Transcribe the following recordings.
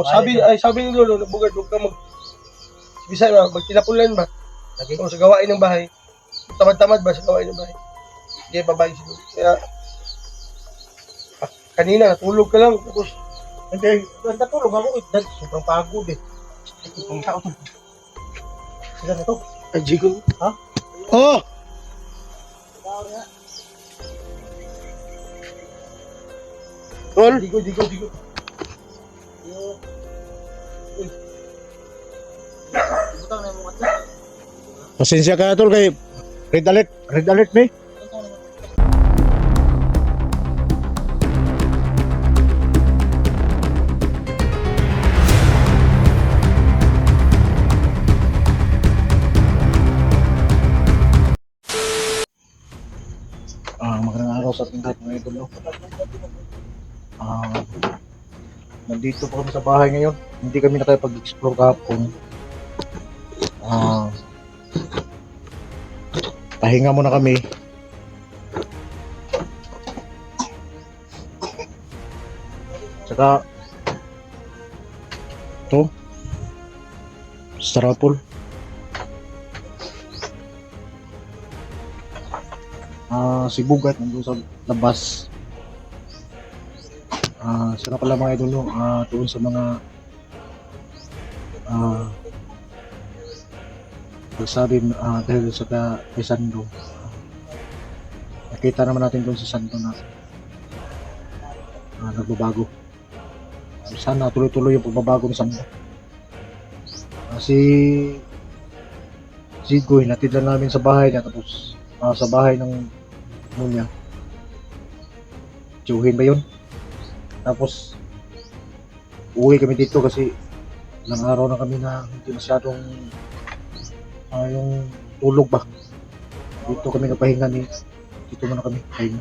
Sabi ni Lolo, bugad, huwag ka Bisaya ba, magtinapulan ba? Lagi. Kung sa gawain ng bahay, tamad-tamad ba sa gawain ng bahay? Hindi, babae siguro. Kaya, kanina, natulog ka lang, tapos, Hindi, natulog ako. Dahil sobrang pagod eh. Ang tao to. Sila na to. ay, Jigo. Ha? Oh! Tol? Digo. Pasensya ka na tol kay red alert me. Magandang araw sa ating lahat mga idol. Nandito po kami sa bahay ngayon. Hindi kami nakapag-explore kahapon. Pahinga muna kami. Saka ito Starapol. Si Bugat nandun sa labas. Saka pala mga idol, doon sa mga nagsabi dahil sa kay Sando, nakita naman natin doon sa Sando na nagbabago. Sana tuloy-tuloy yung pagbabago ni Sando. Si Zigoy natid lang namin sa bahay niya, tapos sa bahay ng niya Juhin ba yun? Tapos uwi kami dito kasi ilang araw na kami na hindi masyadong yung tulog ba. Dito kami nagpahinga dito muna kami pahinga.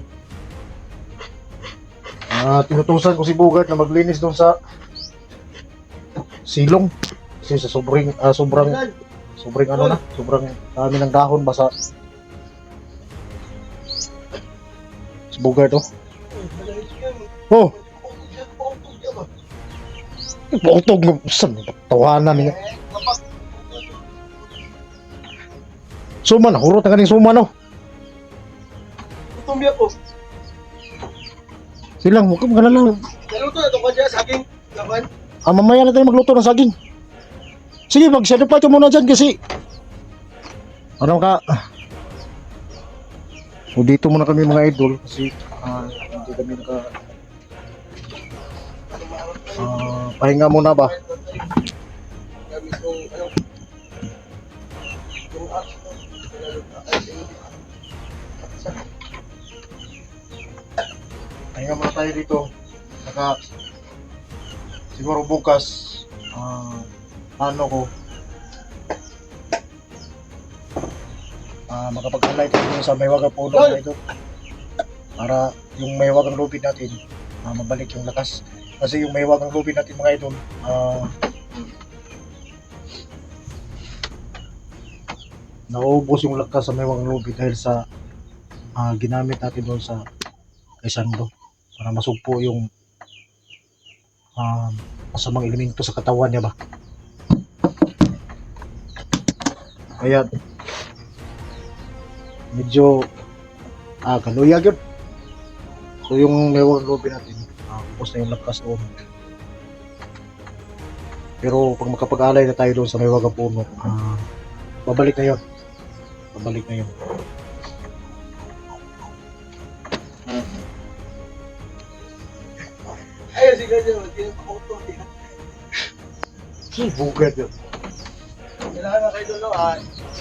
Tinutusan ko si Bugat na maglinis doon sa silong kasi sa sobrang dami ng dahon basa. Si Bugat Pautog mo, saan? Tawanan niya. Suman, hurot na kaning suman, no? Tumbi ako. Silang, huwag ka na lang. Naluto na ito ka dyan sa aking laban. Mamaya na tayo magluto ng saging. Sige, mag-shadow pa ito muna dyan kasi ano ka? So, dito muna kami mga idol kasi hindi kami pahinga muna ba? Pahinga muna tayo dito. Saka siguro bukas makapag-alay tayo sa Maywagang Puno ito para yung Maywagang lubid natin mabalik yung lakas. Kasi yung Maywagang lubid natin mga idol naubos yung lakas sa Maywagang lubid dahil sa ginamit natin doon sa kay Sando para masugpo yung masamang elemento sa katawan niya ba. Kaya medyo kaluyag yun. So yung Maywagang lubid natin ubos na yung lakas doon. Pero pag makapag-alay na tayo doon sa Maywagang Puno babalik na yun. Ayun, sige dyan. Tinapakauto. Si Bugat yun. Kailangan na kayo doon, no?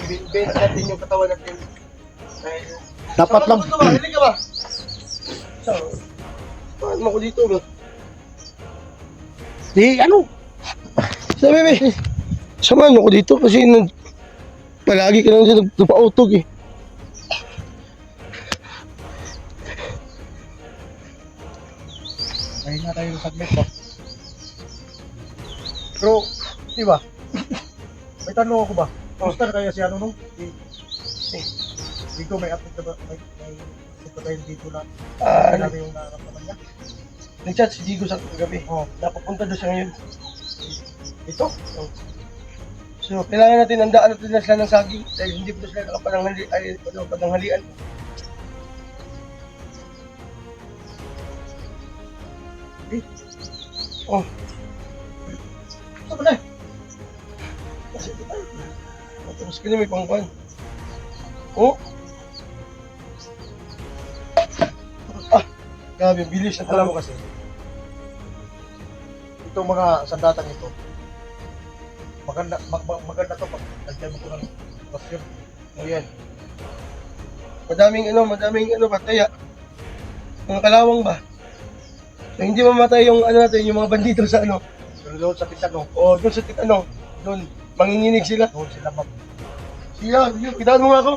I-bench natin yung katawan natin. Dapat lang. Hindi ka ba? So, paano mo ko dito, no? Sabi, samahan mo ko dito kasi palagi ka lang siya nagpautog eh. Pahinga tayo ng saglit ba? Pero, di ba? May tanong ako ba? Gusto na kaya si ano no? Dito may update ba? May update ba tayo dito na? Ano yung nararamdaman niya? Nag-chat si Digo sa kagabi. Napapunta doon siya ngayon. Ito? So, kailangan natin andaan natin na sila ng saging dahil hindi pa sila nakapananghalian. Eh, Oh, saan ba na? kasi ito tayo. Tapos kanya may pangkuhan. Oh! Ah! Grabe, bilis ang Alam talo. mo kasi, itong mga sandatang ito, maganda to pag nagtay mo ko ng basyon. Ayan. Madaming ba, taya. Mga kalawang ba? So, hindi mamatay yung natin, yung mga bandito sa Doon sa Pitano, o doon sa doon, manginginig sila. doon sila Siya, yun, kitaan mo nga ako.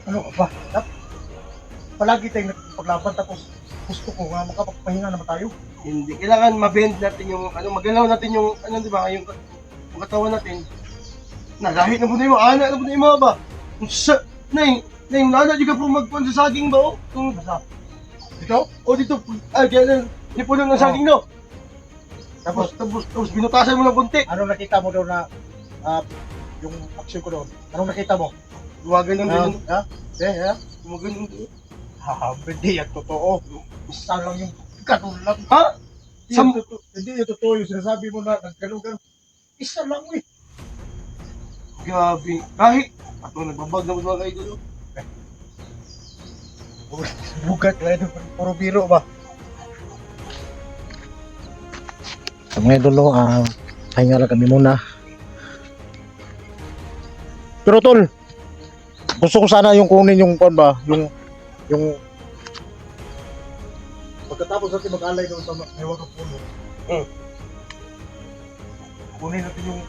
ano ka ba? Palagi tayong nagpaglaban tapos gusto ko nga makapagpahinga naman tayo. Hindi, kailangan ma-bend natin yung, magalaw natin yung, di ba, yung katawan natin. Nagahit na po na yung ana na po na yung mga ba? Nana, di ka po magpuan sa saging ba, oh? Dito? O dito, kaya di po ng saging, no? Tapos, Tapos binutasan mo ng buntik. anong nakita mo doon na yung action ko doon? Anong nakita mo? Duwagan ng ganyan. Ha? Ha? Duwagan ng ganyan. Hindi yan totoo. Isa lang yung ganun lang. Ha? Hindi yung totoo yung sinasabi mo na nagganun-ganun. Isa lang eh. Grabe. Kahit, nagbabag na mga kaidol. Bugat na ito. Puro biro ba? Sa mga idolo, pahinga lang kami muna. Pero tol, gusto ko sana yung kunin yung kuan ba, yung pagkatapos natin mag-alay doon sa Mayawag ng Puno. Kunin natin yung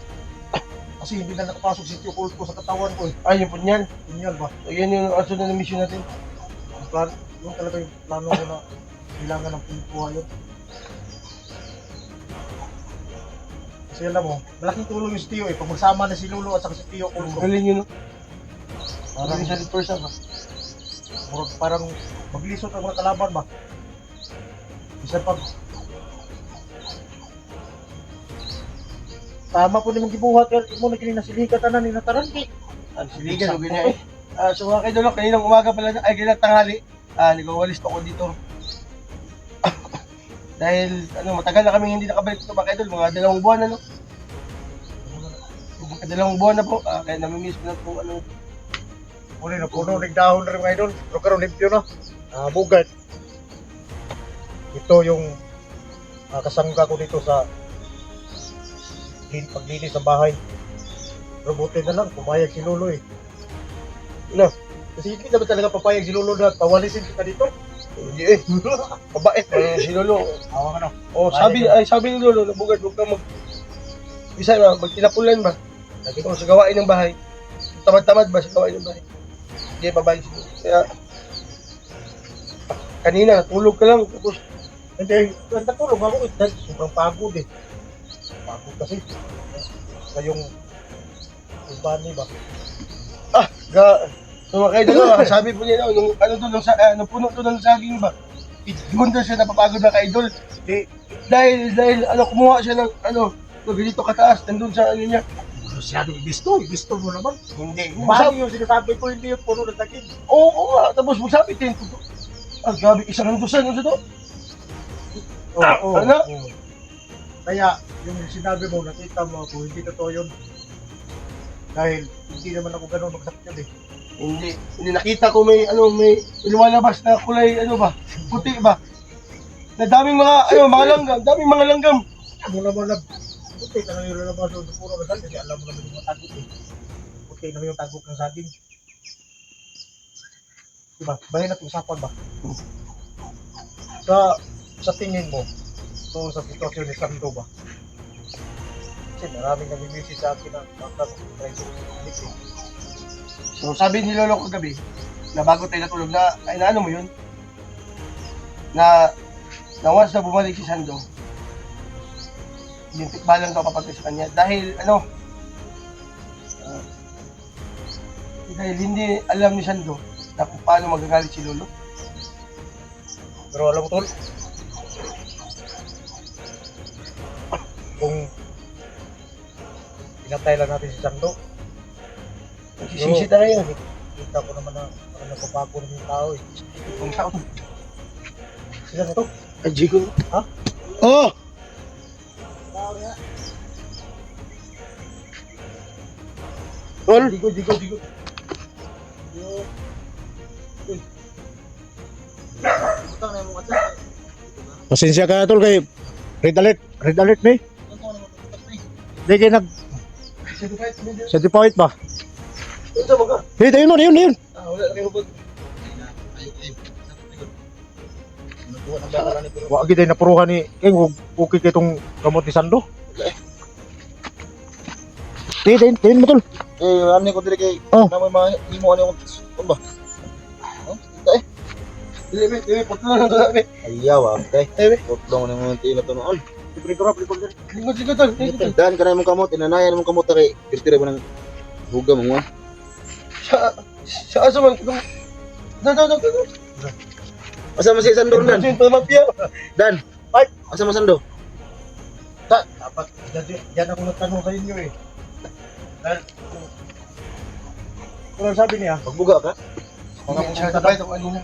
kasi hindi na nakapasok si Tio Colt ko sa katawan ko eh. Ay, yun po niyan. Kunyal ba? So, yan yung asunod na mission natin. Yung talaga yung plano ko na kailangan ng pagkuha yun. Kasi alam mo, malaking tulong yung si Tio eh. Pag magsama na si Lolo at saka si Tio Colt ko. Galing yun, no? Parang, Galing sa person, ba? parang maglisot ang mga kalaban ba? Isa pag tama po nimong gibuhat yan, imo na kini nasilikat na ni Nataranti. Ang siligan, o ganyan eh. So mga kaidol, kaninang umaga pala, kaninang tanghali, nagwawalis ako dito. Dahil, matagal na kami hindi nakabalik dito mga kaidol, mga 2 buwan na, no? Mga 2 buwan na po, kaya namimiss ko na po, Muli na puno ng dahon na rin mga idol. Pero karon limpyo na. Bugat. Ito yung kasangga ko dito sa paglinis ng bahay. Pero buti na lang, pumayag si Lolo eh. No. Kasi hindi naman talaga papayag si Lolo na pawalisin kita dito. Hindi eh. Mabait, si Lolo. Awa ka na. Sabi ni Lolo, nabugad, huwag kang Bisa ba, magtinapulan ba? Lagi ko sa gawain ng bahay. Tamad-tamad ba sa gawain ng bahay? Hindi, babalik si Lolo. Kaya, kanina, natulog ka lang. Tapos, Hindi, natulog ako eh. Dahil sobrang pagod eh. Pagod kasi. Sa yung bani ba? so mga kaidol, sabi po niya, nung nung puno to ng saging ba? Doon daw siya napapagod na kaidol. Dahil, kumuha siya ng, ganito kataas, nandun sa niya. Masyadong ibisto mo naman. Hindi. Bani yung sinasabi ko, hindi yung puno ng takid. Oo nga, tapos magsabi din. Grabe, isang handusan, ano to? Oo. Ano? Kaya, yung sinabi mo, nakita mo ako, hindi totoo yun. Dahil, hindi naman ako ganun magsakit eh. Hindi nakita ko may lumalabas na kulay, puti ba? Na daming mga langgam, Ano naman lang, puti ka lang yung lalabas doon sa puro kasal kasi alam mo naman yung mga tagok eh. Puti naman yung tagok ng saging. Diba? Bahay natin usapan ba? Sa tingin mo, so sa sitwasyon ni Sando ba? Kasi maraming nag-message sa akin na baka try to ulit eh. So sabi ni Lolo kagabi, na bago tayo natulog na, mo yun? Na once na bumalik si Sando, yung tikbalang daw papatay sa kanya. Dahil dahil hindi alam ni Sando na kung paano magagalit si Lolo. Pero alam mo tol, kung pinatay lang natin si Sando. Sisi tayo. Kita ko naman na parang napabago naman yung tao eh. Ang tao. Sila na to? Ay, Jigo. Ha? Oh! Tao niya. Tol? Digo. Pasensya ka tol kay red alert ni. Di kayo certified ba? Ito ba ka? Hey, yun. Ah, wala na kayo hubog. Wa gid na puruhan ni King okay kay tong gamot ni Sando. Tin mo tol. Ano ko dili kay Oh. na may mga imo ano ko ba? Dili, putlo na ito. Ayaw kay. Ebe. Putlong na mo tilo to noon. Lingkod, tol. Dan kana mo kamot inanayan mo kamot kay pirtira mo nang huga mo. Sa asa man. Daw. Asa man si Sando dan? Sin pamapya. Dan. Ay, asa man Sando? Dapat yan ako nagtanong sa inyo eh. Dahil kung sabi niya, Pagbuga ka? Mga siya tabay ito kanina.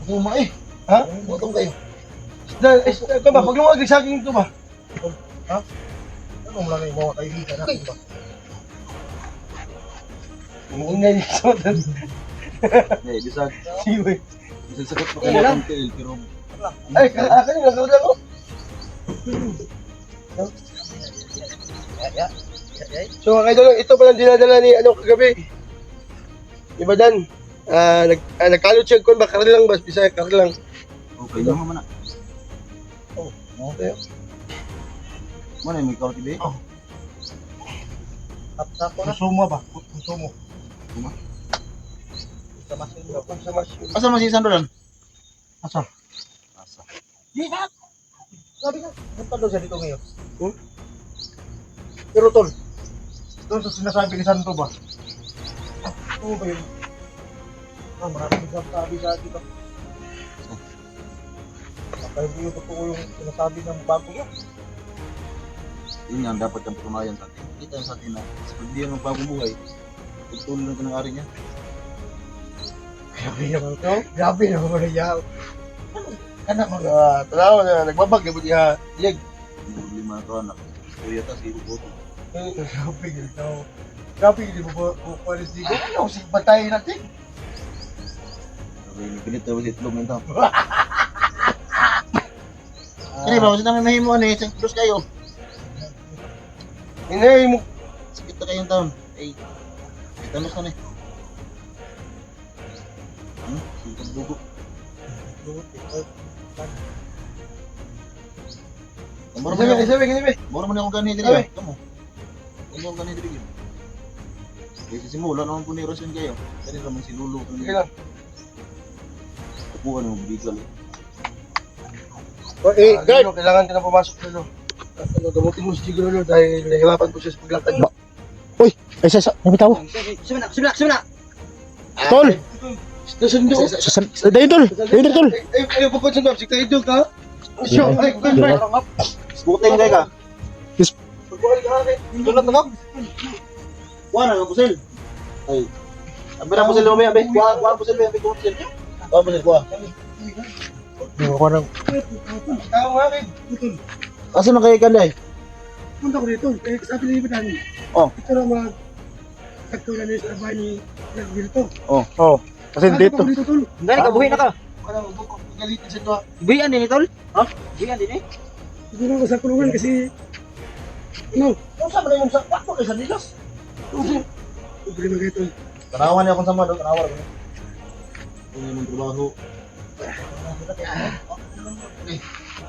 Huma eh. Ha? Botong kayo. Ito ba? Pag lumagay sa akin ito ba? ano mo lang yung mga kaibigan natin ba? Umuunay niya sa matan. Eh, bisag Siwe. sakot pa kayo ng tail pero Ay, akin yung nasuda ko. So mga idol, ito palang dinadala ni ano kagabi. Iba Dan. Nagkalot siya kung ba lang ba? Bisaya lang. okay naman na. Oh, Okay. Mana may kaw tibi? Tap ko na. Konsumo ba? Konsumo. Suma? Sa masin Sa mushroom. Asa man si Sando dan? Asa? Asa. Di ba? Sabi nga, punta daw siya dito ngayon. Hmm? Pero tol, doon sa sinasabi ni Santo ba? Ano ba yun? Maraming sabi sa atin ba? Kaya hindi yung totoo yung sinasabi ng bago niya. Yun yan, dapat kang patunayan sa atin. Kita sa atin na sa pag di yan magbago buhay, pagtuloy lang ka ng ari niya. Grabe naman to. Grabe naman wala yaw. Kana mga Tanaw na nagbabag gabud ya. Leg. Yung 5 to anak. Kuya ta si Ruboto. grabe yun to. Grabe yun mo po pares dito. Ano si batayin natin? Sabi ni pilit daw si itlog nito. Kani ba kasi namin mahimo ani, plus kayo. Inay mo. Sakit na kayong taon. Ay, tanos na ni. Sintong dugo. Isabi, gini be. Moro man akong ganito Ay. diri. Kamo. Ano ang ganito diri? Kasi simula naman po ni Rosen kayo. Kani naman si Lulu kung Sige lang. kuha mo bigla. Guard. Kailangan ka na pumasok dito. Gamutin mo si Tigolo dahil nahirapan ko siya sa paglakad. Ay, namitaw. Simula. Tol! Nasundo. Dayon tol! Dayon tol! Ay, papansin ko. Si Kaido ka. Siya, ay, guard. Buteng kay ka. Pagbuhal ka akin. Tulad na. Wala nga pusil. Ay. Abi na pusil mo abi. Kuha pusil mo abi kuha pusil. Kuha pusil kuha. Hindi ko nang... Tao nga akin. Asa man kay kanday? Punta ko dito. Eh, sabi ni Ibadan. Oh. Ito na mga katulad ni sa bahay ni Nagbilto. Oh, kasi dito. Dito, tol. Ngani ka buhi na ka. Parang ubok ko. Galitin sa doha. Buhian din ni tol? Ha? Buhian din eh. Siguro ako sa kulungan kasi... No. Kung sa man yung sa pato kay sa dilas. Problema kayo, tol. Tanawan niya akong sama do, tanawan ko. Kung yung trabaho.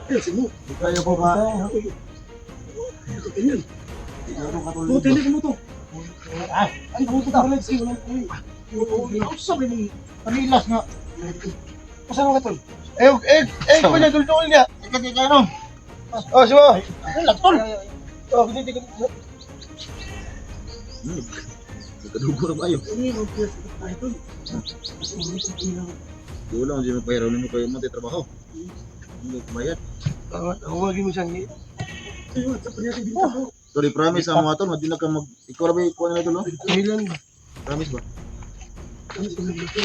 Ayusin mo. Di kayo po ba? Ganyan. Buti hindi mo to. Ay, buti ka ulit siya. Ang sabi mong panilas nga. Kasama ka, tol. Ko niya, tol niya. Kasi kayo no. Oh, siya. Ay, tol. Oh, hindi ka. Nagkadugo na kayo. Ay, tol. Wala, hindi mo pahiraw mo kayo mo trabaho. Hindi kumayat. Huwagin mo siya. Ayun, sa panyati binta ko. Sorry, promise ang mga tol, hindi na ka mag... Ikaw na ba yung kuha na ito, no? Kailan ba? Promise ba? Ano sa nagluto?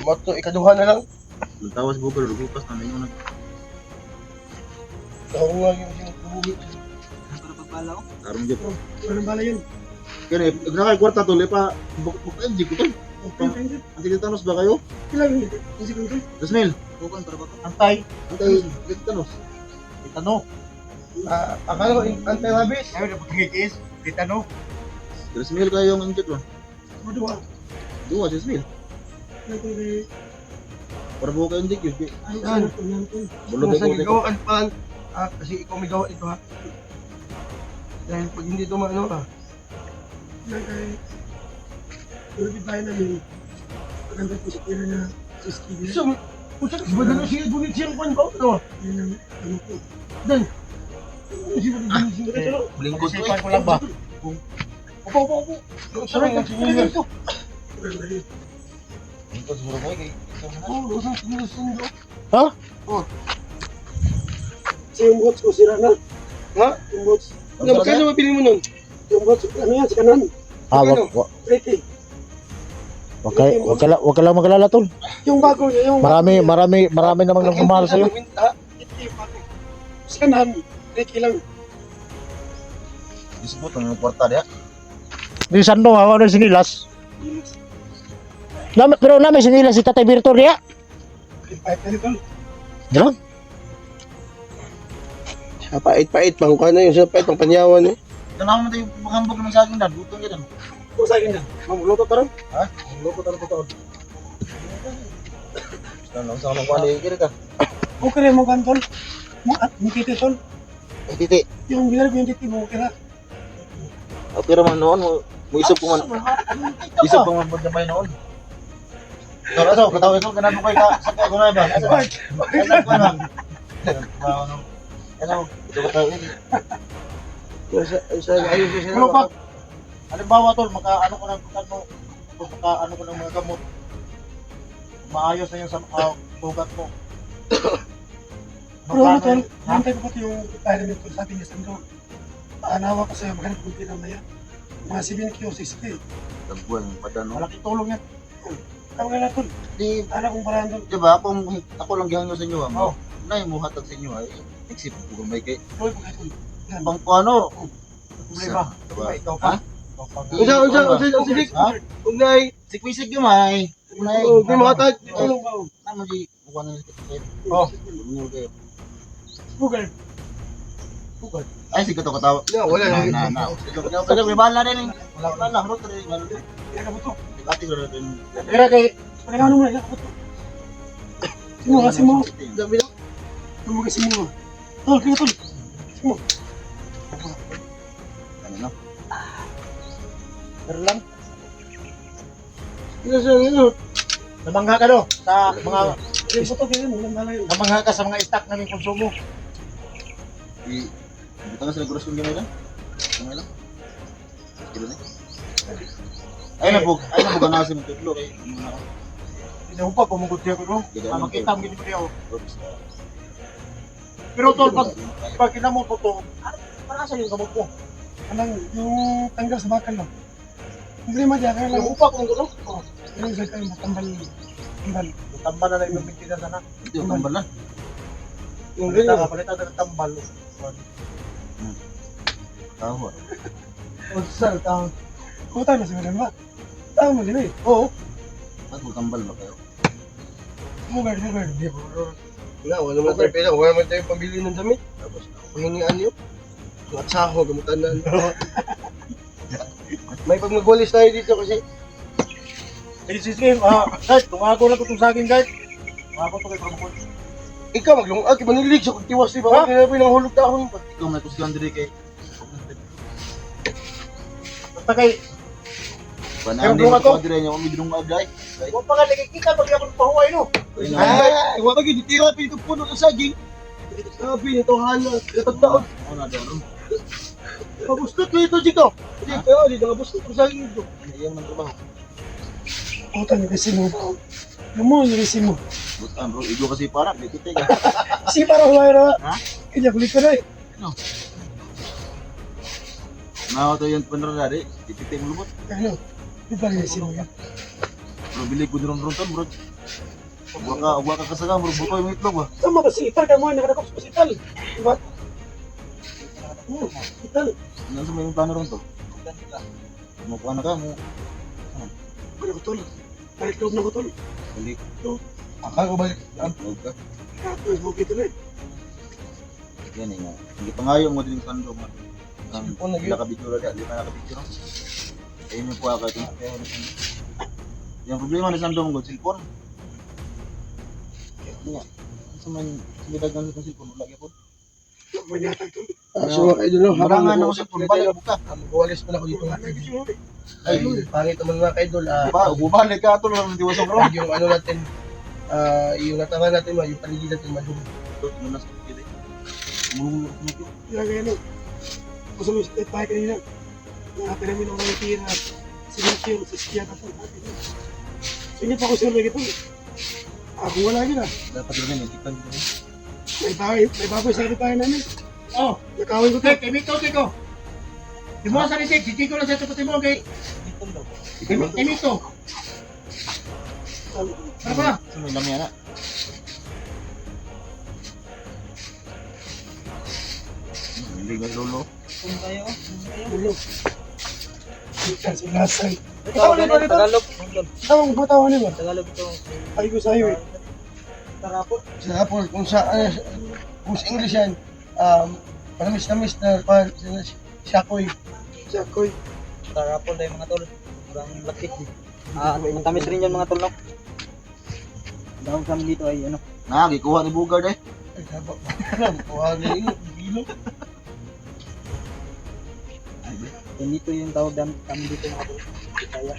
Mato, ikaduha na lang. Nagtawa si Google, bukas na yun. Huwagin mo siya. Huwagin mo siya. Tarong dyan. Walang bala yun. Kaya eh, nakakay kwarta tol, eh pa... Bukay, hindi ko tol. Antay Tanos ba kayo? Kailan yun? Kasi kung ito. Jasmine, Antay. antay Tanos. Titano. Akala ko, antay-labis. Ayaw na pagkikis. Titano. Jasmine kayo yung inject ba? Madua. Dua, Jasmine. Para buka yung inject yun. Yan. Bulog Kung sa ako. gagawaan pa, kasi ikaw may gawa ito ha. Dahil pag hindi ito maano ka. Tulad tayo namin. Maganda po sa pera na sa ski. So, putak, ba na siya bunit siyang kwan ko? Ano? Yan ang ano po. Dan. Ano siya bunit siyang kwan ko? Lingkod ko Isipan ko lang ba? Opo. Sarang ang sinilas. Lingkod siguro ko eh. Oo, usang sinilas ko. Ha? Kasi yung bots ko sira na. Ha? Yung bots. Ano, magkano mabili mo nun? Yung bots, ano yan, sa kanan. Pretty. Wag ka lang magalala tol. Yung bago niya, yung Marami namang nagmamahal sa'yo. Sa kanan, pretty lang. Disebut ang kwarta dia. Di sando ako ng sinilas. Pero namin sinilas si Tatay Virtor dia. Pait na nito. Diyan. Siya pait-pait, bangka na yun. Siya pait, ang panyawan eh. Tanaw mo tayo paghambog ng saging dad, butong yan. Kung sa akin na, mamuluto pa rin. Ha? Loko taro totoo. Tanaw sa mga kwali kira ka. Okay rin mo kantol. Yung titi tol. Eh titi, Yung bilar ko yung titi mo, okay na. pero man noon mo isip ko man. Isip ko man pagdamay noon. So, katawa ito, ganun ko ka sa ko na ba? Asa ba? Asa ko na. Ano, ito katawa ini. Sa ayos siya. Pero pag halimbawa tol, maka-ano ko ng mga gamot. Maayos na yung sa tugat mo. Pero ano tol, nantay ko pati yung vitamin tol, sabi niya sando. Paanawa ko sa'yo, maghanap kong pinamaya. Mga 7 kilos, 6K. Tagbuan padano. Malaking tulong yan. Tama nga na tol, Di anak kong parang tol. diba kung ako lang gihangyo sa inyo, Oh. nay mo hatag sa inyo ay exit ko may kay Tuloy ko kayo tol. Yan. bang ano. Problema. Diba? Ikaw pa. Ha? Ikaw pa. Unsa, Ha? Ugnay. Sikwisig yung may. Nay. Oh, di makatag. Tulong ba? Ano di kuha na nito. Oh. kayo. Google. Ay sige to katawa. Wala Na. Kasi may bala rin. Wala na bro, tari bala. Yan ka po to. Ati ko rin. Kaya kay Pagkakano mo na, yan ka po to. Simo ka, simo. Dami lang. Simo ka, simo. Tol, kaya tol. Simo. Ano no? pero lang Ano? namangha ka do sa mga Yung po to, kaya mo, nang yun. namangha ka sa mga stock naming konsumo. Di buta ka sa gross kung gano'n lang. Ano lang? Kilo na. Ay na po na sa mga tutlo kay. Inahupa ko mong gudya ko do. Makita mo gini mo diyo. Oops. Pero tol pag kinamo ko to, para sa yung gamot ko. Anang, yung tanggal sa bakal lang. Hindi mo dyan, kaya lang. Inahupa ko mong gulo. Oh, yung sa kayo, matambal. Tambal. Tambal na lang yung bintigan sana. Ito yung tambal na. Yung Palita ganyan. ka, palita na tambal. Tawa. O, sir, tawag. Kuta na sa ba? Tawag mo din eh. Oo. Ba't mo tambal ba kayo? Mugard. Hindi bro. Wala naman tayo pera. Wala naman tayo pambili ng damit. Tapos Pangingian yun. At saho, gamutan na. May pag nagwalis tayo dito kasi Sige, guys, tungago lang ko itong saging guys. Tungago ito kay Pramukon. ikaw maglungag, manilig sa kutiwas di ba? Kaya pinanghulog dahon pa. ikaw may kusgan diri kay. Basta kay, Panaan din bunga to? ko diri nya umi drung agay. huwag pa nga nakikita pag ako pahuway no. Ay, wala ka ditira pa ito puno ng saging. Sabi nito hala, katagdaon. Ano na daw? Pagustot ko ito dito. Dito, dito nga bustot ko saging ito. Iyang man trabaho. Puta ni kasi mo ba? Mo, ilisin mo. Bukan bro, igo kasi parang dikit ka. Si parang mayroon. Ha? Kaya kulit ka na eh. Mau to yung bener dari, dikit mo lumot. Ano? Di ba ilisin mo yan? Bro, bili ko din ron bro. Huwag ka kasaga bro, bukoy mo itlog ba? Sama kasi ital ka mo, nakadakop sa hospital. Diba? Hospital. Ano sa may plano ron to? Mo ko na ka mo. Ano ko tol? Balik loob na ko tol. Balik. Akala ko ba? Huwag ka. Tapos mo kita na eh. Yan nga. Hindi pa ngayon mo din kando mo. Ang Cellphone lagi. nakabidyo ra di pa nakabidyo. Ayun yung kuha ka ito. Yung problema ni Sandong mo, cellphone. Nga. Sa man, sumidad ng cellphone, lagi po. Manyatag tol. So, idol, Marangan ako cellphone, balik buka. Mag-uwalis pala ko dito mga idol. Ay, pangit naman mga idol. Bubalik ka ito lang, hindi wasang bro. Yung ano natin, yung natangan natin, yung paligid natin madumi. Ano na sa kili? Mumulong ko. Ilagay ano. Gusto mo step tayo kanina. Nakapin namin ang mga tira. Sinisyon, siskiyat at ang natin. So hindi pa ako sure lagi tol. Kung wala yun ah. Dapat rin yung tikpan dito. May baboy sa tayo namin. Oh, nakawin ko to. Tiko. Di mo sa risik, si Tiko lang sa tukutin mo kay Timito. Ano ba? Sa may lamya na. Hindi ba lolo? Ulo. Ikan si Lasay. Tagalog. Tawang butawan niyo ba? Tagalog ito. Ay ko sa'yo eh. Tarapot. Sa Apple, kung sa English yan, manamis-namis na siyakoy. Jacoy. Tarapol na yung mga tol. Murang laki. Matamis rin yan mga tol, no? Dahon sa amin dito ay ano. Gikuha ni Bugard eh. Ay, sabak. Kuha na yun, bilo. Yan dito yung tawag kami dito mga tol. Kaya.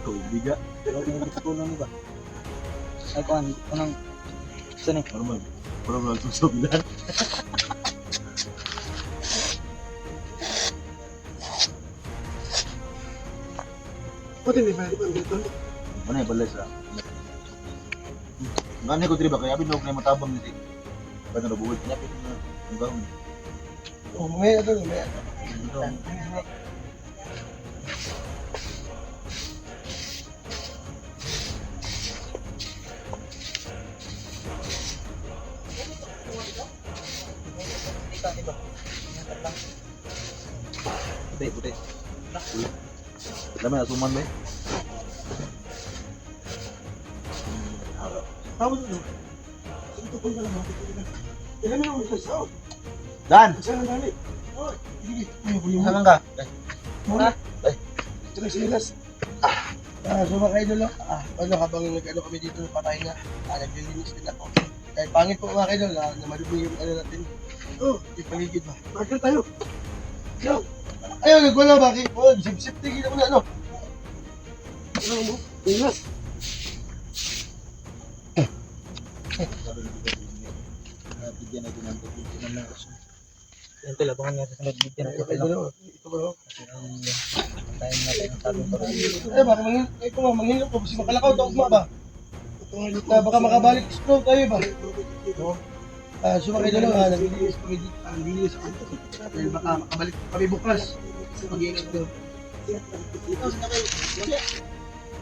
Tubiga. Pero yung dito ko lang ba? Ay kuhan. Kunang. Saan eh? Normal. Normal susog na. Pati may bayad pa dito. Mana yung balas ah. Ngani ko diri ba kaya binog na matabang ni. Paano na buwid niya pito na ang gawin. Oh, may ano, may ano. Puti. Dami na suman ba? Tawag nyo. Ito po na lang. Ilan na ako sa sao? Dan, Saan ang dali? Oh, sige. Ay, huli mo. saan ka? Muna. Ito na silas. So mga idol, ano, habang nag-ano kami dito, patay na, naglilinis din ako. Kahit pangit po mga idol, na madumi yung ano natin, yung paligid ba. Bakit tayo? Yo. Ayun, wala bakit? Oh, sip-sip tigil ako na ano. Ano mo? Silas. Bigyan natin ng tubig ng mga aso. Yan tol, abangan nga sa sunod video na ito lang. Ito ba? Tayo natin ang sabong tol. Eh, baka manghilap ko, kasi makalakaw daw ugma ba? Na baka makabalik stroke tayo ba? So mga idol, naglilinis kami dito, naglilinis ako. Dahil baka makabalik kami bukas. Mag-iingat ko.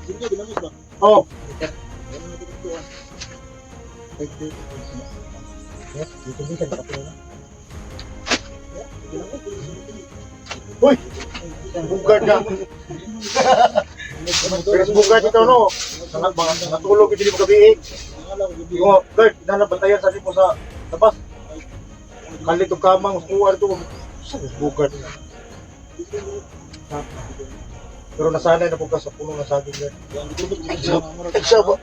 Sige, ginamit ba? Oh, Dito din sa kapila. uy! Bugad na. Pero bugad ito, no? Sangat ba? Natulog ito di mo gabi. Yung guard, nanabantayan sa mo sa labas. Kalit o kamang, kuwar ito. Bugad. Pero nasanay na po ka sa puno ng saging yan. Isa ba?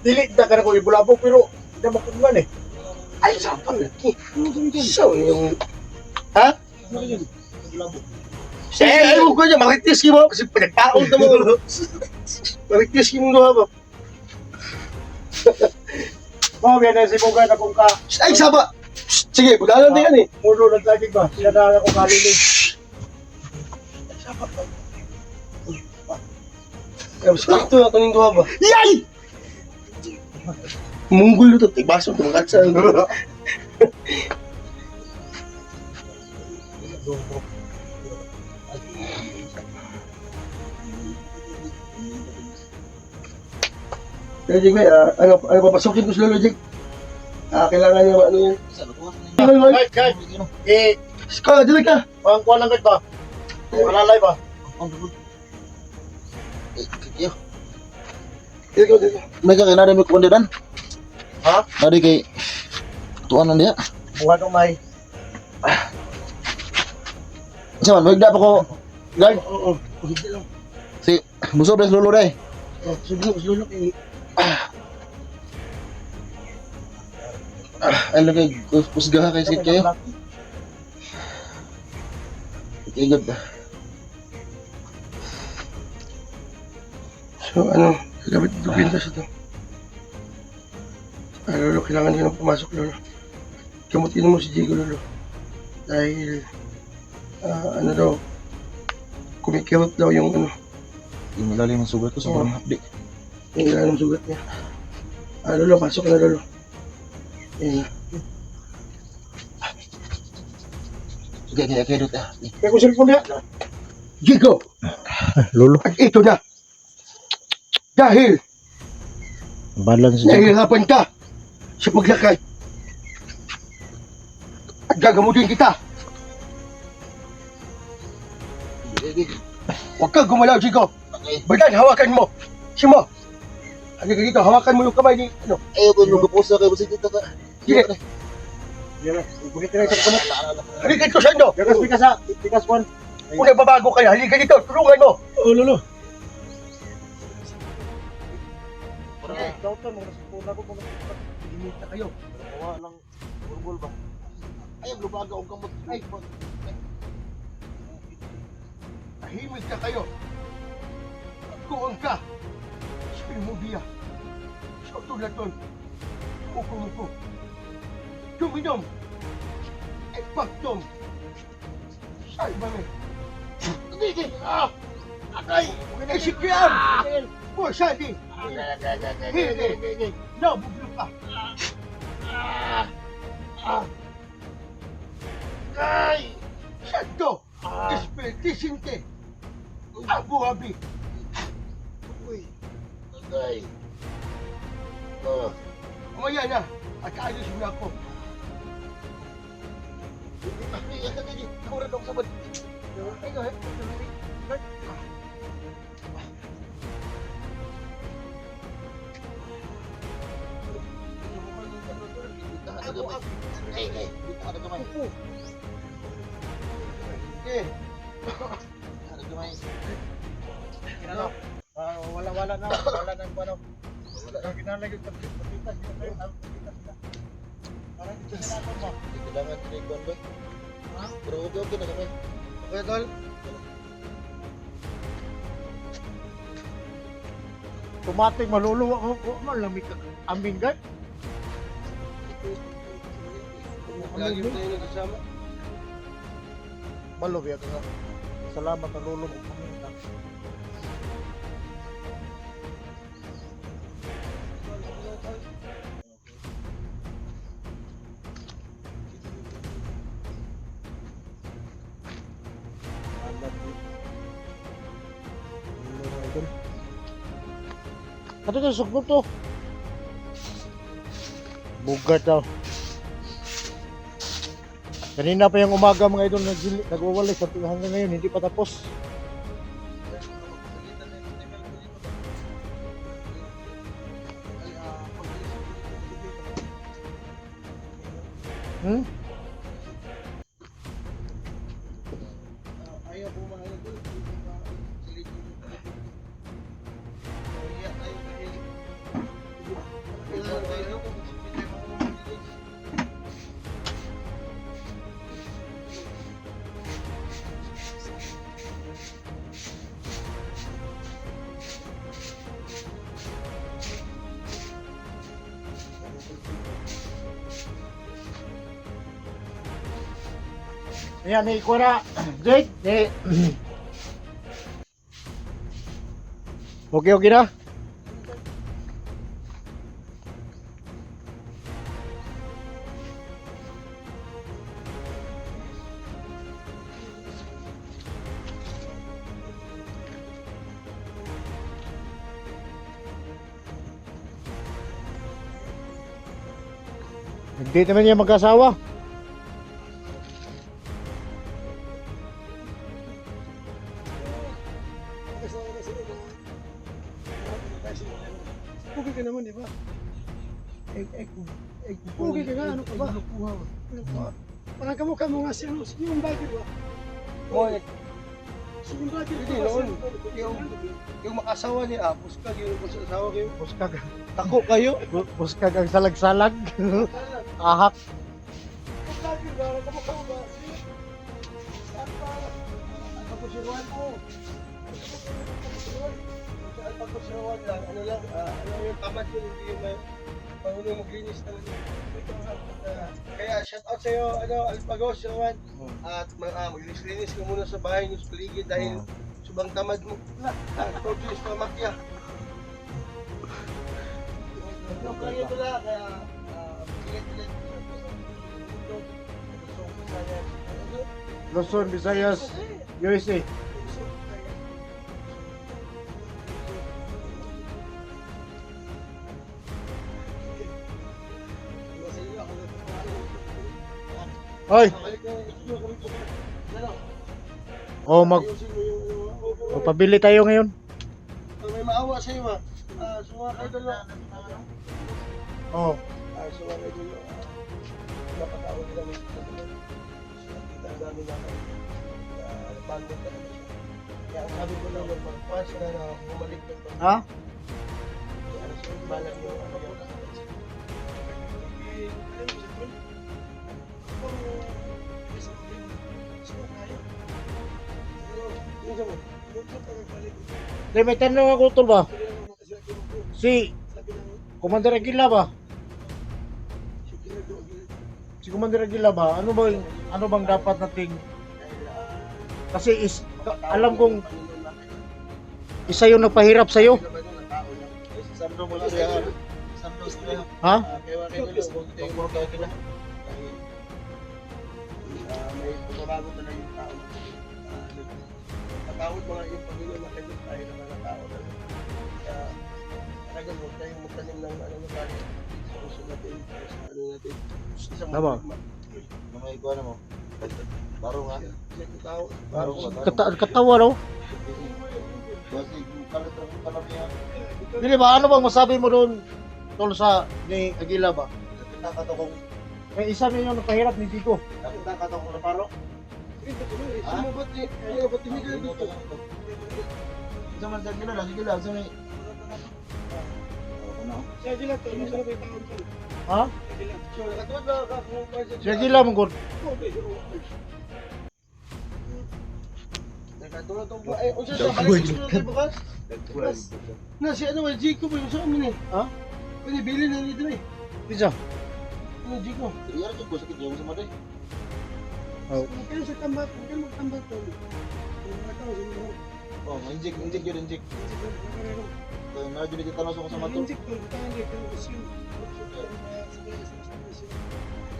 Dili na ka na ko ibulabog pero hindi na makuman eh. Ay, saan laki? So, yung... Ha? Eh, ayaw ko niya, maritis mo kasi pinagpaon na mo. Maritis mo nga ba? Oh, yan na si Bugad na kung ka... Ay, saba! Sige, budalan din yan eh. Mulo ng laging ba? Sila na akong kalilig. Kaya sakto na kaning duha ba? Yay! Munggol ito, tibaso, tumakatsa. Kaya Jig, ano papasukin ko si Lolo Jig? Kailangan niya ano yan. Ska, dili ka. Ang kuha lang ka. Malalay ba? Dili ka. May kakinari may kundidan. Ha? Nari kay tuan lang diya. Buhat o may. Saman, magda pa ko. Guard, Oo. Hindi lang. si Buso Bres Lolo day. Sige, si Lolo kay. Ano kay kusgaha kay sit kayo. Okay, good. So dapat dupinta siya to. Lolo, kailangan din ng pumasok, Lolo. Kamutin mo si Diego, Lolo. Dahil, ano daw, kumikirot daw yung Yung ilalim ng sugat ko sa parang hapdi. yung ilan ng sugat niya. Lolo, pasok na, Lolo. Sige, kaya dito. Kaya ko cellphone niya. Diego! Lolo. At ito na. Dahil, Balance dyan. nahihirapan ka sa paglakay. At gagamutin kita. Huwag kang gumalaw, Diego. Okay. Badan, hawakan mo. Simo. Halika dito, hawakan mo yung kamay ni, Ayaw ko yung kapusa kayo kasi dito ka. Sige. Bukit na sa kumot. Halika dito, Sando. Pikas one. Kung nagbabago kayo, halika dito, tulungan mo. Oh, Lolo. Dautan mo sa puna ko kung Limita kayo. Kawa lang. Bulbul ba? Ayaw, lubaga ang kamot. Ay, Tahimik ka kayo. Kuong ka. Sabi mo biya. Sa tulaton. Muko-muko. Tuminom. Epagtom. Say ba me? Hindi. Akay. Isikyan. Po, sadi. Hindi. No, buglo ka. Ay. Santo. Espiritisinte. Abu Abi. Uy. Agay. Umaya na. At kaalis mo na ako. Ako rin ako sabad. Wala na ano. Wala na kinalagay sa pagpitas. Parang dito sa natin ba? Kailangan tinigwan ba? Ha? Pero okay na kami. Okay, Tol. Tumating maluluwa ko malamig ka. Ambing guard. Lagi mo tayo nagsasama. Malo biya ka. Salamat na lolo mo. Ano to, sugbog to? Bugat daw. Kanina pa yung umaga mga idol nagwawalay sa hanggang ngayon hindi pa tapos. Hmm? Ayaw po mga ito. Ayan, ni Kuya Jake, ni Okay, okay na? Hindi naman niya mag-asawa. Kasama na sila mga Pugi ka naman, di ba? Pugi ka nga, ano ka ba? Ano ba? Parang kamukha mo nga siya, sige yung bagay ba? Sige yung bagay. Hindi noon, yung makasawa niya, buskag yung asawa kayo. Buskag. Tako kayo. Buskag ang salag-salag. Ahak. Yung bagay ba? Kamukha mo ba? Sige. Saan pa? Tapos si Juan ko. Tapos sawan lang, ano lang, yung tamad ko, hindi yung pangulo maglinis naman yun. Kaya shout out sa'yo, Alpagos, Juan. At maglinis-linis ka muna sa bahay niyo sa paligid dahil subang tamad mo. Tortuous na makya. Yung kaya ito lang, kaya pilit-pilit. Luzon, Visayas, USA. Hoy, magpabili tayo ngayon. May maawa sa iyo ba? Suwa kayo dalo. Oh, Suwa kayo dalo. Napatawag nila ng kita ang dami natin. Bago ka naman siya. Kaya ang sabi ko lang yung pagpas na bumalik ng pag- ha? Kaya so, balag yung ano yung Di, may tanong ako tol ba? Si Commander Aguila ba? Si Commander Aguila ba? Ano bang dapat nating kasi alam kong isa yung nagpahirap sa'yo. Sandro mo siya. Sandro siya. Ha? Kaya kayo nila, huwag tayo mo kaya kila. may pagbabago talaga yung tao. Patawad mga yung Panginoon na kayo tayo ng mga tao. Kaya talagang huwag tayong magtanim ng ano na tayo sa puso natin, sa ano natin. Isang Tama. Mga ikaw mo. Baro nga. Isang tao. Baro ka. Katawa raw. Kasi kalit ang tanong niya. Dili ba, ano bang masabi mo doon tol sa ni Aguila ba? Nakita kong May isa niyo yung nagpahirap ni Tico. nakita kong na paro. Sumubot eh. Ayaw, ba't hindi ka dito? Zaman sa gila, sige lang, sa may. Siya sila to, mas na may taon to. Ha? So, katulad na ka kung Si Aguila mong good. katulad tong ay unsa sa balik sa bukas? Na si ano, Jico ba yung sa amin eh? Ha? Pwede bilhin na nito eh. Pizza. Ano Jico? Iya ra ko sakit yung sa maday. Kaya sa tambat, kaya magtambat to. Kung mataw sa mga Oh, injek yun injek. Kaya na jud kita tanong sa mato. inject to, tangan din pero kasi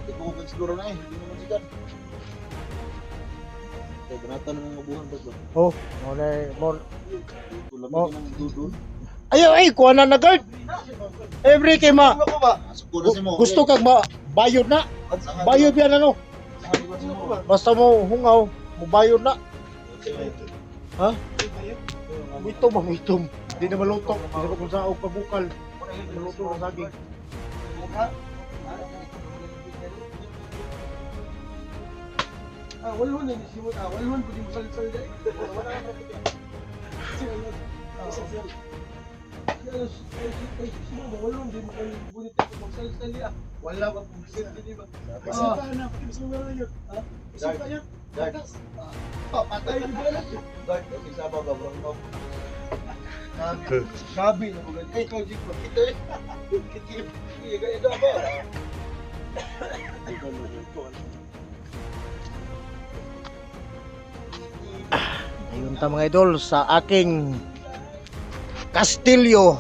Ito ko kung siguro na eh, hindi naman sikat. Kaya ganatan ng mga buhan ba? Oh, more. Tulad Oh. ng dudun. Ayaw, ay, kuha na na guard. Every kay ma. Ano ba? Suko na si mo. Gusto kag bayod na. Bayod yan ano. Basta mo hungaw, mo bayod na. Ha? Mitom ba, mitom. Hindi na malutok. Hindi na kung saan o pabukal. Malutok ang saging. Walhon ni simot walhon pudi mo sal dai. Wala ka pudi. Walhon din mo kan bunit ko magsal dia. Wala ba publicity di ba? kasi pa na, pati sa mga yun. Kasi pa yan. Patay di ba? Guard, isa ba ba bro? Sabi na mga eh kau jik kita eh. Kita itu apa? Ayun ta mga idol sa aking Castillo